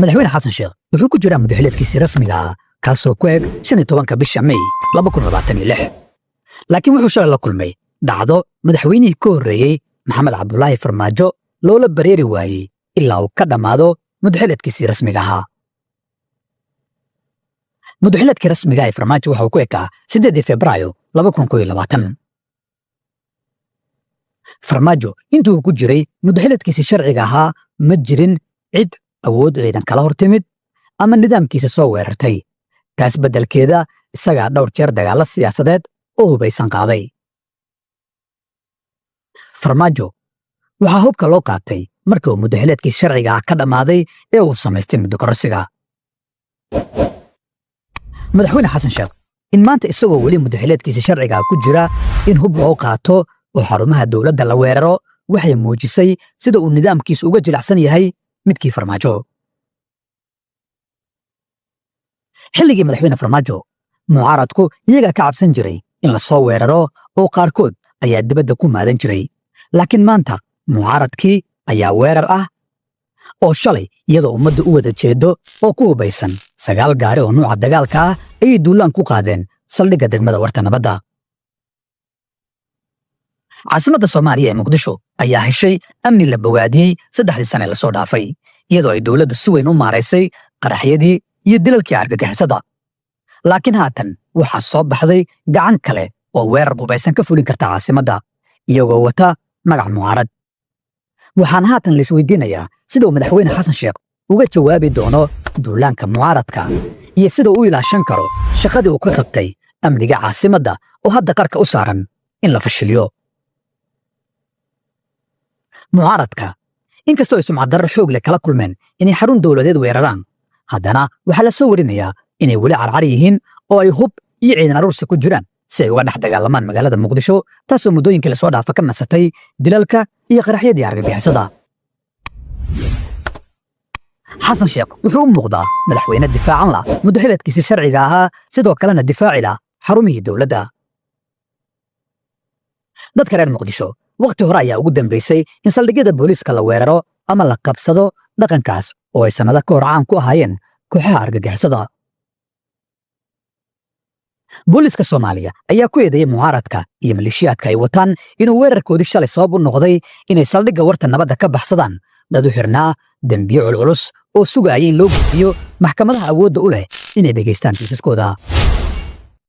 madaxweyne xasan sheekh wuxuu ku jiraa mudahaleedkiisii rasmiga ah kaasoo ku eg 15 bisha May 2026 laakiin wuxuu shalay la kulmay dhacdo madaxweynihii ka horreeyay Maxamed Cabdullaahi Farmaajo loola bareeri waayay ilaa uu ka dhamaado mudahaleedkiisii rasmiga ah mudahaleedkii rasmiga ah Farmaajo waxa uu ku ekaa 8 Febraayo 2021 Farmaajo intuu ku jiray mudahaleedkiisii sharciga ahaa ma jirin cid awood ciidan kala hortimid ama nidaamkiisa soo weerartay taas beddelkeeda isaga dhowr jeer dagaal siyaasadeed oo hubaysan qaaday Farmaajo waxa hubka loo qaatay markii uu mudahaleedkii sharciga ah ka dhamaaday ee uu samaystay muddo kororsiga madaxweyne xasan sheekh in maanta isagoo weli mudahaleedkiisii sharciga ku jira in hub loo qaato oo xarumaha dawladda la weeraro waxay muujisay sida uu nidaamkiisu uga jilacsan yahay midkii Farmaajo xilligii madaxweyne Farmaajo mucaaradku iyaga ka cabsan jiray in la soo weeraro oo qaarkood ayaa dibadda ku maadan jiray laakiin maanta mucaaradkii ayaa weerar ah oo shalay iyadoo ummadda u wada jeedo oo ku hubaysan 9 gaari oo nooca dagaalka ah ay duulaan ku qaadeen saldhigga degmada Warta Nabadda caasimadda Soomaaliya ee Muqdisho ayaa heshay amni la bogaadiyay 3 sano la soo dhaafay iyadoo ay dawladdu si weyn u maareysay qaraxyadii iyo dilalkii argagixisada laakiin haatan waxaa soo baxday gacan kale oo weerar hubaysan ka fulin karta caasimadda iyagoo wata magac mucaarad waxaan haatan la isweydiinayaa sida uu madaxweyne xasan sheekh uga jawaabi doono duulaanka mucaaradka iyo sida uu ilaashan karo shaqadii uu ka qabtay amniga caasimadda oo hadda qarka u saaran in la fashiliyo mucaaradka inkastoo ay sumcad darro xoog leh kala kulmeen inay xarun dawladeed weeraraan haddana waxaa la soo warinayaa inay weli carcar yihiin oo ay hub iyo ciidan aruursi ku jiraan si ay uga dhex dagaalamaan magaalada Muqdisho taasoo muddooyinkii la soo dhaafa ka nasatay dilalka iyo qaraxyadii argagixisada xasan sheekh wuxuu u muuqdaa madaxweyne difaacan la mudahaleedkiisii sharciga ahaa sidoo kalena difaaci la xarumihii dawladda dadka reer Muqdisho waqti hore ayaa ugu dambeysay in saldhigyada booliiska la weeraro ama la qabsado dhaqankaas oo ay sanado ka hor caan ku ahaayeen kooxaha argagixisada booliiska Soomaaliya ayaa ku eedeeyay mucaaradka iyo maleeshiyaadka ay wataan inuu weerarkoodii shalay sabab u noqday inay saldhigga Warta Nabadda ka baxsadaan dad u xirnaa dambiyo culculus oo sugaya in loo gudbiyo maxkamadaha awoodda u leh inay dhageystaan kiisaskooda